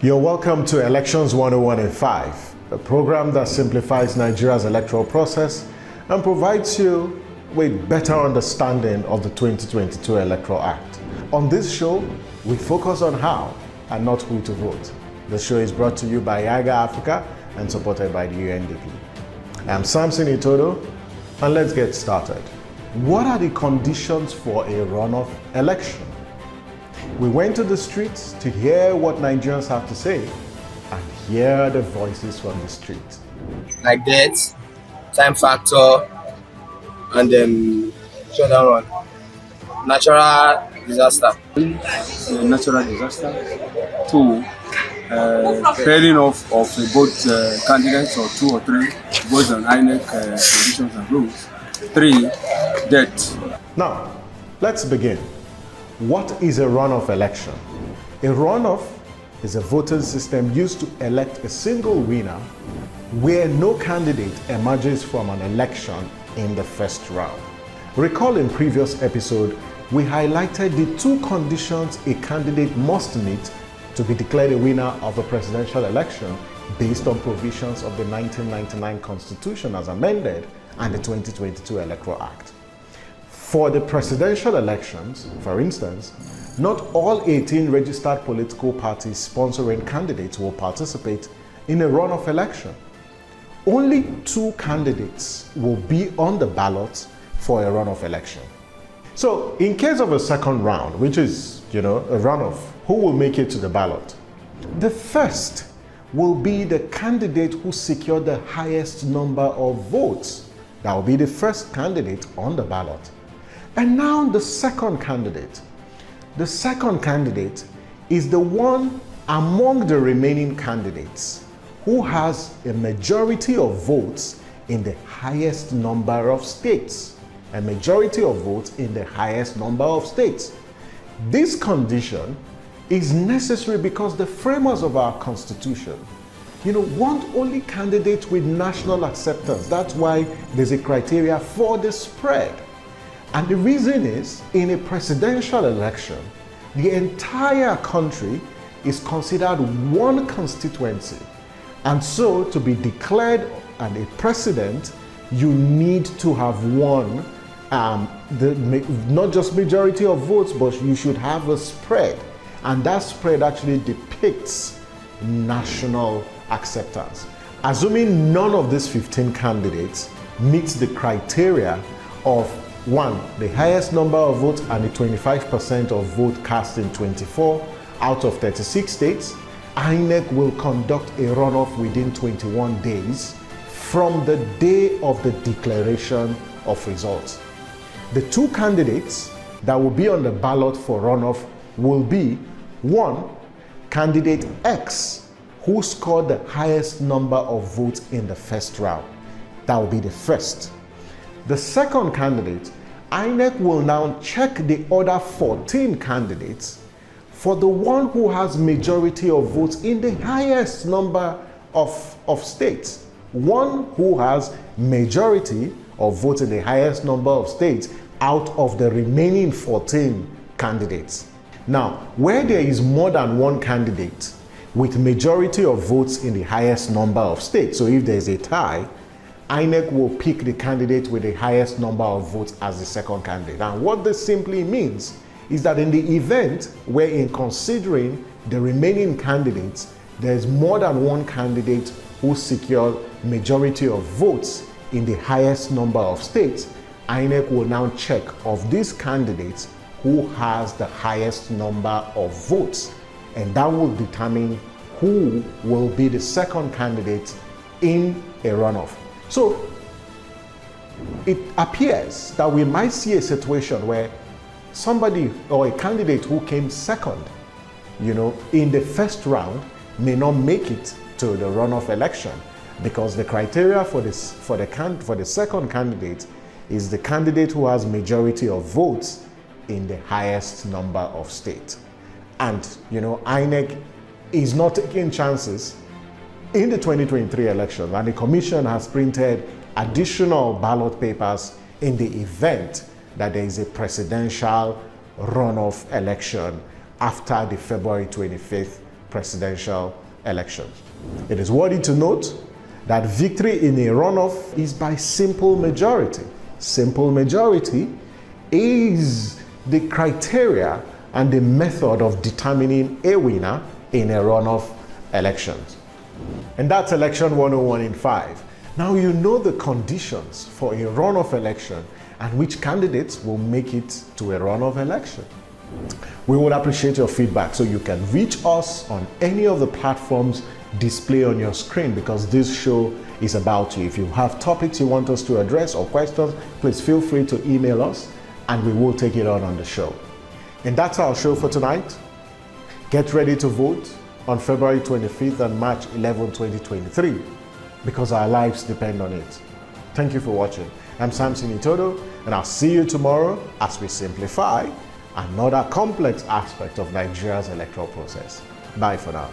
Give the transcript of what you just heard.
You're welcome to Elections 101 and 5, a program that simplifies Nigeria's electoral process and provides you with better understanding of the 2022 Electoral Act. On this show, we focus on how and not who to vote. The show is brought to you by YAGA Africa and supported by the UNDP. I'm Samson Itodo, and let's get started. What are the conditions for a runoff election? We went to the streets to hear what Nigerians have to say and hear the voices from the street. Like that, time factor, and shutdown run. Natural disaster. Natural disaster. 2, pairing of both candidates or 2 or 3 based on INEC conditions and rules. 3, death. Now, let's begin. What is a runoff election? A runoff is a voting system used to elect a single winner where no candidate emerges from an election in the first round. Recall in previous episode, we highlighted the 2 conditions a candidate must meet to be declared a winner of a presidential election based on provisions of the 1999 Constitution as amended and the 2022 Electoral Act. For the presidential elections, for instance, not all 18 registered political parties sponsoring candidates will participate in a runoff election. Only 2 candidates will be on the ballot for a runoff election. So, in case of a second round, which is, a runoff, who will make it to the ballot? The first will be the candidate who secured the highest number of votes. That will be the first candidate on the ballot. And now the second candidate. The second candidate is the one among the remaining candidates who has a majority of votes in the highest number of states. A majority of votes in the highest number of states. This condition is necessary because the framers of our Constitution, want only candidates with national acceptance. That's why there's a criteria for the spread. And the reason is, in a presidential election, the entire country is considered one constituency. And so, to be declared a president, you need to have won not just majority of votes, but you should have a spread. And that spread actually depicts national acceptance. Assuming none of these 15 candidates meets the criteria of 1, the highest number of votes and the 25% of vote cast in 24 out of 36 states, INEC will conduct a runoff within 21 days from the day of the declaration of results. The 2 candidates that will be on the ballot for runoff will be 1, candidate X, who scored the highest number of votes in the first round. That will be the first. The second candidate, INEC will now check the other 14 candidates for the one who has majority of votes in the highest number of states. One who has majority of votes in the highest number of states out of the remaining 14 candidates. Now, where there is more than one candidate with majority of votes in the highest number of states, so if there is a tie, INEC will pick the candidate with the highest number of votes as the second candidate. And what this simply means is that in the event where, in considering the remaining candidates, there is more than one candidate who secured majority of votes in the highest number of states, INEC will now check of these candidates who has the highest number of votes. And that will determine who will be the second candidate in a runoff. So it appears that we might see a situation where somebody or a candidate who came second, in the first round may not make it to the runoff election because the criteria for the second candidate is the candidate who has majority of votes in the highest number of states. And INEC is not taking chances in the 2023 election, and the Commission has printed additional ballot papers in the event that there is a presidential runoff election after the February 25th presidential elections. It is worthy to note that victory in a runoff is by simple majority. Simple majority is the criteria and the method of determining a winner in a runoff elections. And that's election 101 in 5. Now you know the conditions for a runoff election and which candidates will make it to a runoff election. We would appreciate your feedback, so you can reach us on any of the platforms displayed on your screen, because this show is about you. If you have topics you want us to address or questions, please feel free to email us and we will take it on the show. And that's our show for tonight. Get ready to vote on February 25th and March 11, 2023, because our lives depend on it. Thank you for watching. I'm Samson Itodo, and I'll see you tomorrow as we simplify another complex aspect of Nigeria's electoral process. Bye for now.